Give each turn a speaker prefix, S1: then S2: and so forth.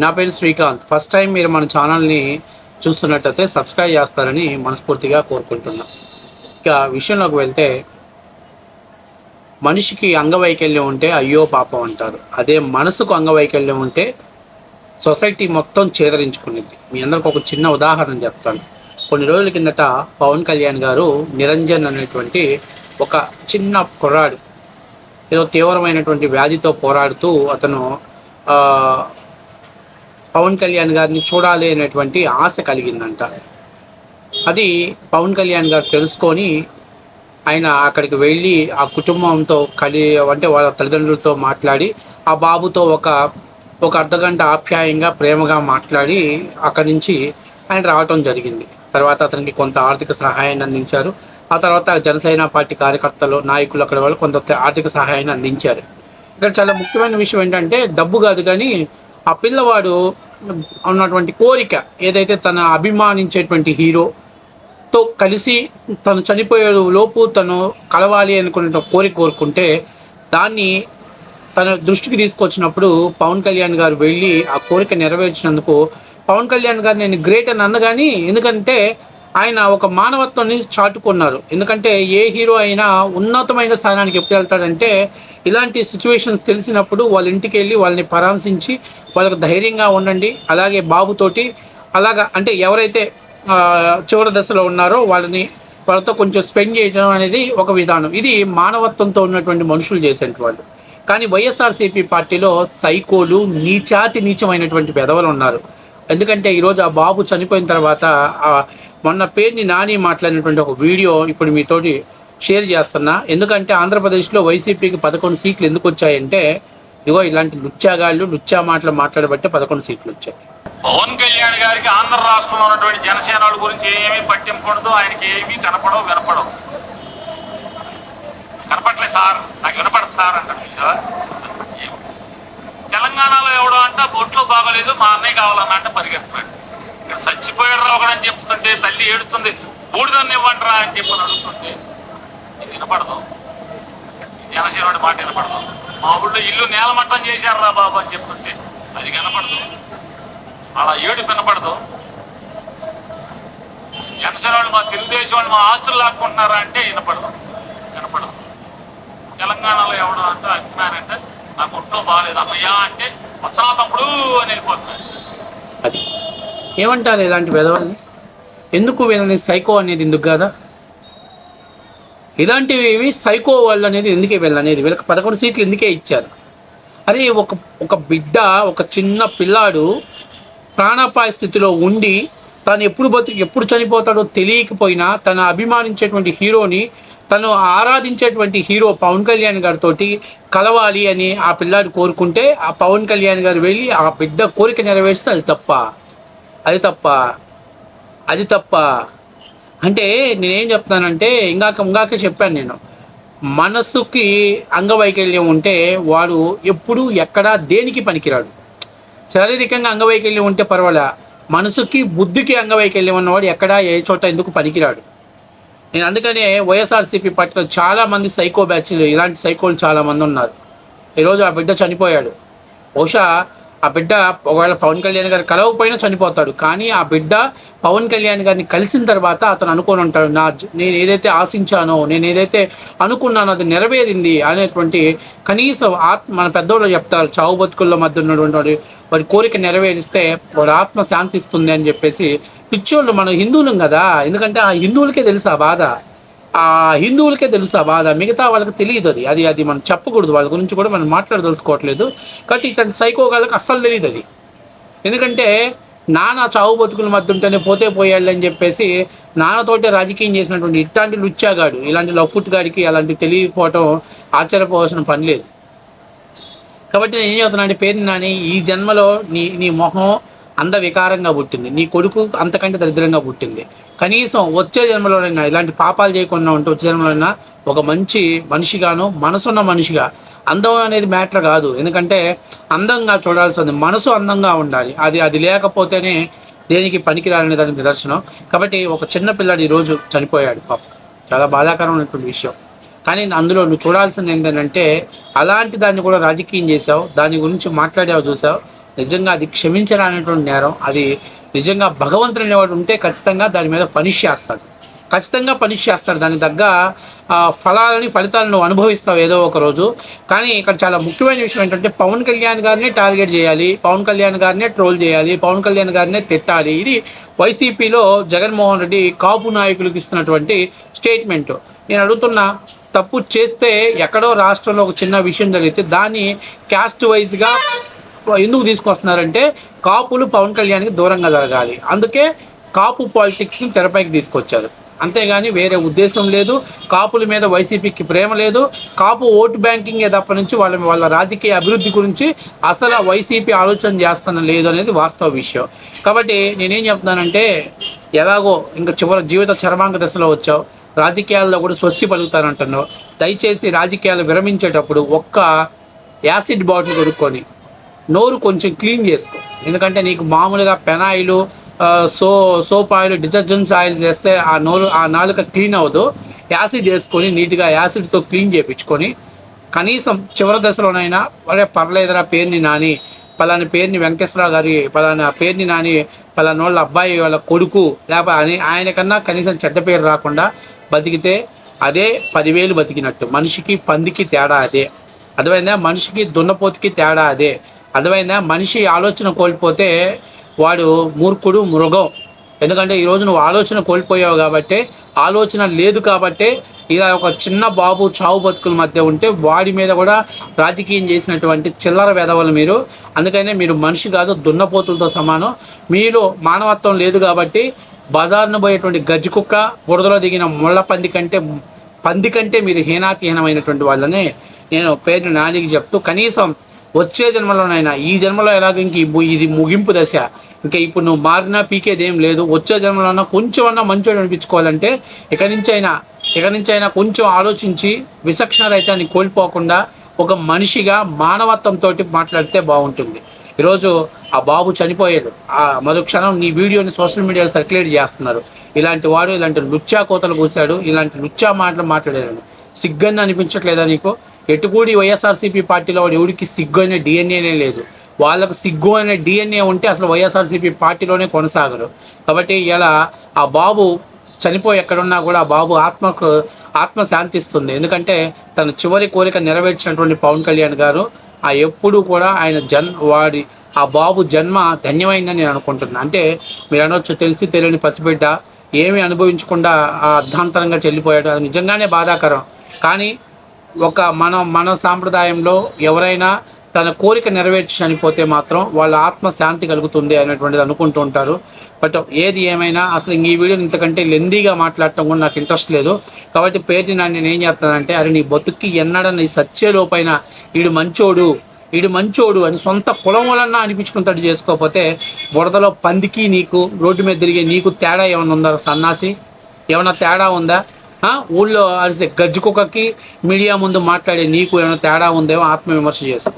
S1: నా పేరు Srikanth. First time మీరు మన ఛానల్ని చూస్తున్నట్టయితే సబ్స్క్రైబ్ చేస్తారని మనస్ఫూర్తిగా కోరుకుంటున్నాం. ఇక విషయంలోకి వెళ్తే, మనిషికి అంగవైకల్యం ఉంటే అయ్యో పాపం అంటారు. అదే మనసుకు అంగవైకల్యం ఉంటే సొసైటీ మొత్తం చేదరించుకునేది. మీ అందరికి ఒక చిన్న ఉదాహరణ చెప్తాను. కొన్ని రోజుల కిందట పవన్ కళ్యాణ్ గారు నిరంజన్ అనేటువంటి ఒక చిన్న కుర్రాడు ఏదో తీవ్రమైనటువంటి వ్యాధితో పోరాడుతూ అతను పవన్ కళ్యాణ్ గారిని చూడాలి అనేటువంటి ఆశ కలిగిందంట. అది పవన్ కళ్యాణ్ గారు తెలుసుకొని ఆయన అక్కడికి వెళ్ళి ఆ కుటుంబంతో అంటే వాళ్ళ తల్లిదండ్రులతో మాట్లాడి ఆ బాబుతో ఒక అర్ధగంట ఆప్యాయంగా ప్రేమగా మాట్లాడి అక్కడి నుంచి ఆయన రావటం జరిగింది. తర్వాత అతనికి కొంత ఆర్థిక సహాయాన్ని అందించారు. ఆ తర్వాత జనసేన పార్టీ కార్యకర్తలు, నాయకులు అక్కడ వాళ్ళు కొంత ఆర్థిక సహాయాన్ని అందించారు. ఇక్కడ చాలా ముఖ్యమైన విషయం ఏంటంటే, డబ్బు కాదు కానీ ఆ పిల్లవాడు ఉన్నటువంటి కోరిక ఏదైతే తన అభిమానించేటువంటి హీరోతో కలిసి తను చనిపోయే లోపు తను కలవాలి అనుకునే కోరుకుంటే దాన్ని తన దృష్టికి తీసుకొచ్చినప్పుడు పవన్ కళ్యాణ్ గారు వెళ్ళి ఆ కోరిక నెరవేర్చినందుకు పవన్ కళ్యాణ్ గారు నేను గ్రేట్ అని అన్నగాని, ఎందుకంటే ఆయన ఒక మానవత్వాన్ని చాటుకున్నారు. ఎందుకంటే ఏ హీరో అయినా ఉన్నతమైన స్థానానికి ఎప్పుడు వెళ్తాడంటే ఇలాంటి సిచ్యువేషన్స్ తెలిసినప్పుడు వాళ్ళ ఇంటికి వెళ్ళి వాళ్ళని పరామర్శించి వాళ్ళకి ధైర్యంగా ఉండండి, అలాగే బాబుతోటి అలాగా అంటే ఎవరైతే చివరి దశలో ఉన్నారో వాళ్ళతో కొంచెం స్పెండ్ చేయడం అనేది ఒక విధానం. ఇది మానవత్వంతో ఉన్నటువంటి మనుషులు చేసేటువంటి వాళ్ళు. కానీ వైఎస్ఆర్సీపీ పార్టీలో సైకోలు, నీచమైనటువంటి పెదవులు ఉన్నారు. ఎందుకంటే ఈరోజు ఆ బాబు చనిపోయిన తర్వాత మొన్న పేరుని నాని మాట్లాడినటువంటి ఒక వీడియో ఇప్పుడు మీతోటి షేర్ చేస్తున్నా. ఎందుకంటే ఆంధ్రప్రదేశ్లో వైసీపీకి 11 సీట్లు ఎందుకు వచ్చాయంటే ఇగో ఇలాంటి లుచ్చా మాటలు మాట్లాడబట్టే 11 సీట్లు వచ్చాయి.
S2: పవన్ కళ్యాణ్ గారికి ఆంధ్ర రాష్ట్రంలో ఉన్నటువంటి జనసేన గురించి ఏమీ పట్టింపుండదు, ఆయనకి ఏమీ వినపడవు. కనపట్లేదు సార్, నాకు వినపడదు సార్ అంటారు. తెలంగాణలో ఎవడో అంట బొట్లో బాగోలేదు, మా అన్నయ్య కావాలన్నా అంటే పరిగెత్తున్నాడు. ఇక్కడ చచ్చిపోయాడు ఒకడని చెప్తుంటే తల్లి ఏడుతుంది, బూడిదన్ని ఇవ్వండిరా అని చెప్పని అడుగుతుంటే ఇది వినపడదు. జనసేన మాట వినపడదు. మా ఊళ్ళో ఇల్లు నేలమట్టం చేశారు రా బాబు అని చెప్తుంటే అది వినపడదు. అలా ఏడు వినపడదు. జనసేన వాళ్ళు, మా తెలుగుదేశం వాళ్ళు మా ఆస్తులు లాక్కుంటున్నారా అంటే వినపడదు. తెలంగాణలో ఎవడో అంటే అభిమాని అంటే నాకు ఒంట్లో బాగాలేదు అమ్మయ్య అంటే వచ్చనా తమ్ముడు అని వెళ్ళిపోతున్నాడు.
S1: అది ఏమంటారు ఇలాంటి పెదవుల్ని? ఎందుకు వీళ్ళని సైకో అనేది ఎందుకు కదా? ఇలాంటివి సైకో వాళ్ళు అనేది ఎందుకే వీళ్ళనేది? వీళ్ళకి 11 సీట్లు ఎందుకే ఇచ్చారు? అరే ఒక బిడ్డ, ఒక చిన్న పిల్లాడు ప్రాణాపాయ స్థితిలో ఉండి తను ఎప్పుడు చనిపోతాడో తెలియకపోయినా తను అభిమానించేటువంటి హీరోని, తను ఆరాధించేటువంటి హీరో పవన్ కళ్యాణ్ గారితో కలవాలి అని ఆ పిల్లాడు కోరుకుంటే ఆ పవన్ కళ్యాణ్ గారు వెళ్ళి ఆ బిడ్డ కోరిక నెరవేరిస్తే అది తప్ప అంటే నేనేం చెప్తానంటే ఇందాక చెప్పాను నేను, మనసుకి అంగవైకల్యం ఉంటే వాడు ఎప్పుడు ఎక్కడా దేనికి పనికిరాడు. శారీరకంగా అంగవైకల్యం ఉంటే పర్వాలే, మనసుకి బుద్ధికి అంగవైకల్యం ఉన్నవాడు ఎక్కడా ఏ చోట ఎందుకు పనికిరాడు. నేను అందుకనే వైఎస్ఆర్సీపీ పార్టీలో చాలామంది సైకో బ్యాచ్లు, ఇలాంటి సైకోలు చాలామంది ఉన్నారు. ఈరోజు ఆ బిడ్డ చనిపోయాడు. బహుశా ఆ బిడ్డ ఒకవేళ పవన్ కళ్యాణ్ గారు కలవకపోయినా చనిపోతాడు. కానీ ఆ బిడ్డ పవన్ కళ్యాణ్ గారిని కలిసిన తర్వాత అతను అనుకొని ఉంటాడు, నేను ఏదైతే ఆశించానో, నేను ఏదైతే అనుకున్నానో అది నెరవేరింది అనేటువంటి కనీసం మన పెద్దోళ్ళు చెప్తారు, చావు బతుకుల్లో మధ్య ఉన్నటువంటి వాడి కోరిక నెరవేరిస్తే వాడి ఆత్మ శాంతిస్తుంది అని చెప్పేసి. పిచ్చోళ్ళు మనం హిందువులం కదా, ఎందుకంటే ఆ హిందువులకే తెలుసు ఆ బాధ, మిగతా వాళ్ళకి తెలియదు. అది మనం చెప్పకూడదు, వాళ్ళ గురించి కూడా మనం మాట్లాడదలుచుకోవట్లేదు. కాబట్టి ఇట్లాంటి సైకో వాళ్ళకి అస్సలు తెలియదు అది. ఎందుకంటే నాన్న చావు బతుకుల మధ్య ఉంటేనే పోయాళ్ళు అని చెప్పేసి నాన్నతోటే రాజకీయం చేసినటువంటి ఇట్లాంటి లుచ్చాగాడు, ఇలాంటి లఫుట్ గాడికి అలాంటి తెలియకపోవటం ఆశ్చర్యపోవాల్సిన పని లేదు. కాబట్టి నేను ఏం చెప్తున్నా అంటే, పేరు నాని ఈ జన్మలో నీ మొహం అందవికారంగా పుట్టింది, నీ కొడుకు అంతకంటే దరిద్రంగా పుట్టింది. కనీసం వచ్చే జన్మలోనైనా ఇలాంటి పాపాలు చేయకుండా ఉంటే వచ్చే జన్మలోనైనా ఒక మంచి మనిషిగాను, మనసున్న మనిషిగా. అందం అనేది మ్యాటర్ కాదు, ఎందుకంటే అందంగా చూడాల్సింది మనసు అందంగా ఉండాలి. అది లేకపోతేనే దేనికి పనికిరాలనే దానికి నిదర్శనం. కాబట్టి ఒక చిన్న పిల్లాడు ఈరోజు చనిపోయాడు, పాపం చాలా బాధాకరమైనటువంటి విషయం. కానీ అందులో నువ్వు చూడాల్సింది ఏంటంటే, అలాంటి దాన్ని కూడా రాజకీయం చేసావు, దాని గురించి మాట్లాడావు, చూసావు. నిజంగా అది క్షమించరానటువంటి నేరం. అది నిజంగా భగవంతుడు అనేవాడు ఉంటే ఖచ్చితంగా దాని మీద పనిష్ చేస్తాడు, ఖచ్చితంగా పనిష్ చేస్తాడు. దానికి తగ్గ ఫలితాలను నువ్వు అనుభవిస్తావు ఏదో ఒక రోజు. కానీ ఇక్కడ చాలా ముఖ్యమైన విషయం ఏంటంటే పవన్ కళ్యాణ్ గారినే టార్గెట్ చేయాలి, పవన్ కళ్యాణ్ గారినే ట్రోల్ చేయాలి, పవన్ కళ్యాణ్ గారినే తిట్టాలి. ఇది వైసీపీలో జగన్మోహన్ రెడ్డి కాపు నాయకులకు ఇస్తున్నటువంటి స్టేట్మెంట్. నేను అడుగుతున్నా, తప్పు చేస్తే ఎక్కడో రాష్ట్రంలో ఒక చిన్న విషయం జరిగితే దాన్ని క్యాస్ట్ వైజ్గా ఎందుకు తీసుకొస్తున్నారంటే కాపులు పవన్ కళ్యాణ్కి దూరంగా జరగాలి, అందుకే కాపు పాలిటిక్స్ని తెరపైకి తీసుకొచ్చారు. అంతేగాని వేరే ఉద్దేశం లేదు. కాపుల మీద వైసీపీకి ప్రేమ లేదు. కాపు ఓటు బ్యాంకింగ్ తప్ప నుంచి వాళ్ళ రాజకీయ అభివృద్ధి గురించి అసలు వైసీపీ ఆలోచన చేస్తాన లేదు అనేది వాస్తవ విషయం. కాబట్టి నేనేం చెప్తున్నానంటే, ఎలాగో ఇంకా జీవిత చరమాంక దశలో వచ్చావు, రాజకీయాల్లో కూడా స్వస్తి పలుకుతానంటున్నావు. దయచేసి రాజకీయాలు విరమించేటప్పుడు ఒక్క యాసిడ్ బాటిల్ కొనుక్కొని నోరు కొంచెం క్లీన్ చేసుకో. ఎందుకంటే నీకు మామూలుగా phenyl, soap oil, detergents oil చేస్తే ఆ నాలుక క్లీన్ అవ్వదు. యాసిడ్ వేసుకొని నీట్గా యాసిడ్తో క్లీన్ చేయించుకొని కనీసం చివరి దశలోనైనా పర్లేదురా పేరుని నాని, పలాని పేరుని వెంకటేశ్వరరావు గారి పలానా పేరుని నాని పలానా వాళ్ళ అబ్బాయి వాళ్ళ కొడుకు లేకపోతే అని ఆయనకన్నా కనీసం చెడ్డ పేరు రాకుండా బతికితే అదే 10,000 బతికినట్టు. మనిషికి పందికి తేడా అదే, అర్థమైందా? మనిషికి దున్నపోతుకి తేడా అదే, అర్థమైందా? మనిషి ఆలోచన కోల్పోతే వాడు మూర్ఖుడు, మృగం. ఎందుకంటే ఈరోజు నువ్వు ఆలోచన కోల్పోయావు కాబట్టి, ఆలోచన లేదు కాబట్టి ఇలా ఒక చిన్న బాబు చావు బతుకుల మధ్య ఉంటే వాడి మీద కూడా రాజకీయం చేసినటువంటి చిల్లర వెధవలు మీరు. అందుకనే మీరు మనిషి కాదు, దున్నపోతులతో సమానం. మీలో మానవత్వం లేదు కాబట్టి బజార్ను పోయేటువంటి గజ్జి కుక్క, బురదలో దిగిన ముళ్ళ పంది కంటే మీరు హీనాతిహీనమైనటువంటి వాళ్ళని నేను పేరుని నానికి చెప్తూ, కనీసం వచ్చే జన్మలోనైనా, ఈ జన్మలో ఎలాగో ఇది ముగింపు దశ, ఇంకా ఇప్పుడు నువ్వు మారినా పీకేదేం లేదు. వచ్చే జన్మలో కొంచెం అన్నా మంచోడు అనిపించుకోవాలంటే ఇక నుంచైనా కొంచెం ఆలోచించి విచక్షణ రహితాన్ని కోల్పోకుండా ఒక మనిషిగా మానవత్వంతో మాట్లాడితే బాగుంటుంది. ఈరోజు ఆ బాబు చనిపోయాడు, ఆ మరుక్షణం నీ వీడియోని సోషల్ మీడియాలో సర్క్యులేట్ చేస్తున్నారు. ఇలాంటి వాడు ఇలాంటి లుచ్చా కోతలు కూశాడు, ఇలాంటి లుచ్చా మాటలు మాట్లాడాడు. సిగ్గని అనిపించట్లేదా నీకు? ఎటుకూడి వైఎస్ఆర్సీపీ పార్టీలో వాడు ఎవరికి సిగ్గు అనే డిఎన్ఏనే లేదు. వాళ్ళకు సిగ్గు అనే డిఎన్ఏ ఉంటే అసలు వైఎస్ఆర్సీపీ పార్టీలోనే కొనసాగరు. కాబట్టి ఇలా ఆ బాబు చనిపోయి ఎక్కడున్నా కూడా ఆ బాబు ఆత్మ శాంతిస్తుంది. ఎందుకంటే తన చివరి కోరిక నెరవేర్చినటువంటి పవన్ కళ్యాణ్ గారు ఎప్పుడూ కూడా ఆ బాబు జన్మ ధన్యమైందని నేను అనుకుంటున్నాను. అంటే మీరు అనొచ్చు, తెలిసి తెలియని పసిబిడ్డ ఏమీ అనుభవించకుండా అర్ధాంతరంగా చెల్లిపోయాడు. అది నిజంగానే బాధాకరం. కానీ మన సాంప్రదాయంలో ఎవరైనా తన కోరిక నెరవేర్చి చనిపోతే మాత్రం వాళ్ళ ఆత్మ శాంతి కలుగుతుంది అనేటువంటిది అనుకుంటూ ఉంటారు. బట్ ఏది ఏమైనా అసలు ఈ వీడియోని ఇంతకంటే లెందీగా మాట్లాడటం కూడా నాకు ఇంట్రెస్ట్ లేదు. కాబట్టి పేరుని నేను ఏం చేస్తానంటే, అరే నీ బతుక్కి ఎన్నడన్నా ఈ సచ్చేలోపైన ఈడు మంచోడు అని సొంత కులం వలన అనిపించుకుంటాడు చేసుకోకపోతే, బురదలో పందికి నీకు రోడ్డు మీద తిరిగే నీకు తేడా ఏమైనా ఉందా? సన్నాసి, ఏమైనా తేడా ఉందా? ఊళ్ళో అరిసే గజ్జి కుక్కకి మీడియా ముందు మాట్లాడే నీకు ఏమైనా తేడా ఉందేమో ఆత్మవిమర్శ చేసుకో.